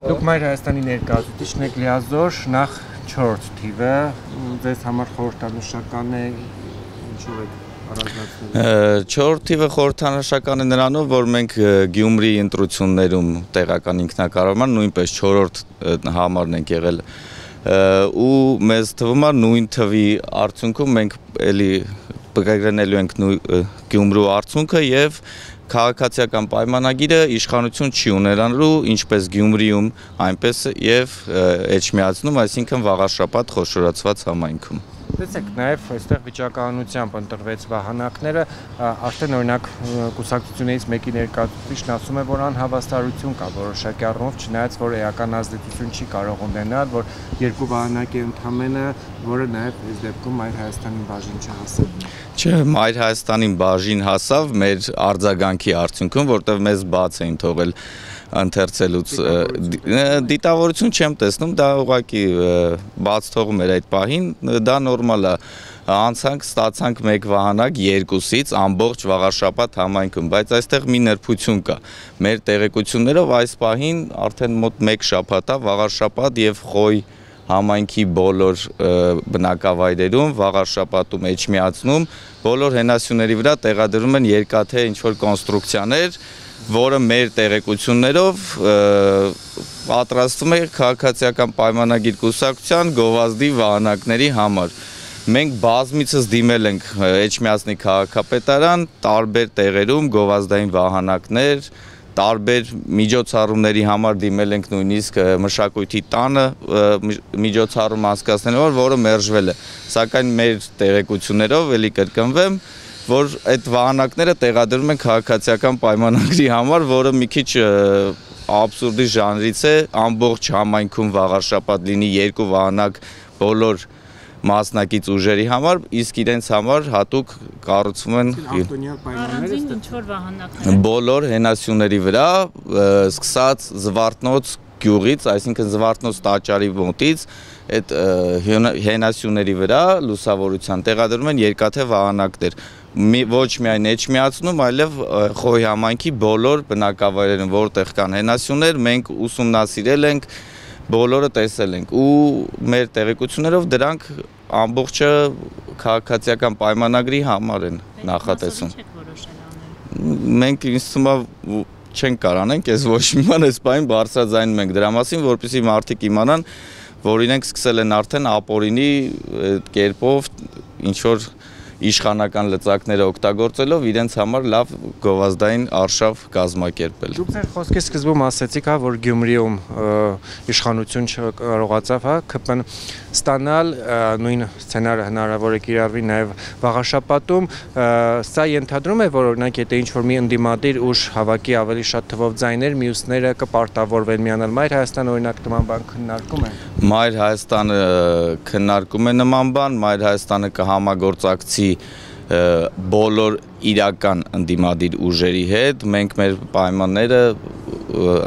Դուք Մայր Հայաստանի ներկայացուցիչն եք լիազոր նախ 4 թիվը, ձեզ համար խորհրդանշական է, ինչով եք առանձնացնում։ 4 թիվը խորհրդանշական է նրանով, որ մենք Գյումրիի ընտրություններում տեղական ինքնակառավարման նույնպես 4-րդ համարն ենք եղել ու մեզ թվում է նույն թվի արդյունքում մենք էլի բգրնելու ենք Գյումրու արդյունքը եւ քաղաքացիական պայմանագիրը իշխանություն չի ունենալու ինչպես Գյումրիում, այնպես եւ Էջմիածնում, այսինքն վաղաշաբաթ խոշորացված համայնքում։ Տեսեք, նաև այստեղ վիճակահանությամբ ընտրվեց վահանակները, արդեն օրինակ կուսակցություններից մեկի ներկայացուցիչն ասում է, որ անհավասարություն կա որոշակի առումով, չնայած որ էական ազդեցություն չի կարող ունենալ, որ երկու վահանակ է ընդամենը, որը նաև այս դեպքում Մայր Հայաստանին բաժին չհասավ։ Չէ, Մայր Հայաստանին բաժին հասավ մեր արձագանքի արդյունքում, որտեղ մեզ բաց էին թողել ընթերցելուց դիտավորություն չեմ տեսնում, դա ուղղակի բաց թողում էր այդ պահին, դա նորմալ է, անցանք, ստացանք մեկ վահանակ երկուսից ամբողջ վաղաշաբաթ համայնքում, բայց այստեղ մի նրբություն կա, մեր տեղեկություններով այս պահին արդեն մոտ մեկ շաբաթ է, վաղաշաբաթ եւ Խոյ համայնքի բոլոր բնակավայրերում, վաղաշաբաթում Էջմիածնում, բոլոր հենասյուների վրա տեղադրում են երկաթե ինչ-որ կոնստրուկցիաներ, որը մեր տեղեկություններով պատրաստվում է քաղաքացիական պայմանագիր կուսակցության գովազդի վահանակների համար։ Մենք բազմիցս դիմել ենք Էջմիածնի քաղաքապետարան, տարբեր տեղերում գովազդային վահանակներ, տարբեր միջոցառումների համար դիմել ենք նույնիսկ մշակույթի տանը միջոցառում անցկացնելու, որը մերժվել է, սակայն մեր տեղեկություններով էլի կրկնվեմ, որ այդ վահանակները տեղադրում են քաղաքացիական պայմանագրի համար, որը մի քիչ աբսուրդի ժանրից է, ամբողջ համայնքում վաղաշաբաթ լինի երկու վահանակ բոլոր մասնակից ուժերի համար, իսկ իրենց համար հատուկ կառուցվում են բոլոր հենասյուների վրա, սկսած Զվարթնոց գյուղից, այսինքն Զվարթնոց տաճարի մոտից, այդ հենասյուների վրա լուսավորության տեղադրում են երկաթե վահանակներ, ոչ միայն Էջմիածնում, այլև Խոյ համայնքի բոլոր բնակավայրերում, որտեղ կան հենասյուներ, մենք ուսումնասիրել ենք, բոլորը տեսել ենք ու մեր տեղեկություններով դրանք ամբողջը քաղաքացիական պայմանագրի համար են նախատեսում։ Մենք ինձ թվում է չենք կարող անենք, ես ոչ մի բան այս բանին բարձրաձայնում ենք դրա մասին, որպեսզի մարդիկ իմանան, որ իրենք սկսել են արդեն ապօրինի կերպով ինչ որ իշխանական լծակները օգտագործելով իրենց համար լավ գովազդային արշավ կազմակերպել։ Դուք ձեր խոսքի սկզբում ասացիք, որ Գյումրիում իշխանություն չկարողացավ, ԿՊ-ն ստանալ, նույն սցենարը հնարավոր է կիրառվի նաև վաղաշաբաթում, սա ենթադրում է, որ օրինակ եթե ինչ-որ մի ընդդիմադիր ուժ հավաքի ավելի շատ թվով ձայներ, մյուսները կպարտավորվեն միանալ, Մայր Հայաստանը օրինակ նման բան քննարկում է։ Մայր Հայաստանը քննարկում է նման բան, Մայր Հայաստանը կհամագործակցի բոլոր իրական ընդդիմադիր ուժերի հետ, մենք մեր պայմանները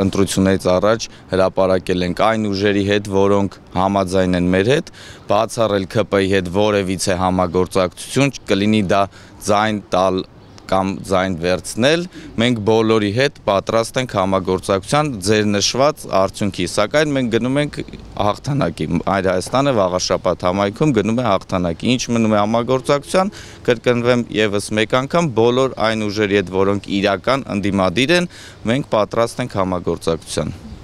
ընտրություններից առաջ հրապարակել ենք այն ուժերի հետ, որոնք համաձայն են մեր հետ, բացառել ԿՊ-ի հետ որևիցե համագործակցություն, կլինի դա ձայն տալ կամ ձայն վերցնել, մենք բոլորի հետ պատրաստ ենք համագործակցության ձեր նշված արդյունքի, սակայն մենք գնում ենք հաղթանակի, Մայր Հայաստանը վաղաշաբաթ համայնքում գնում է հաղթանակի, ինչ մնում է համագործակցության, կրկնվեմ եւս մեկ անգամ, բոլոր այն ուժերի հետ, որոնք իրական ընդդիմադիր են, մենք պատրաստ ենք համագործակցության։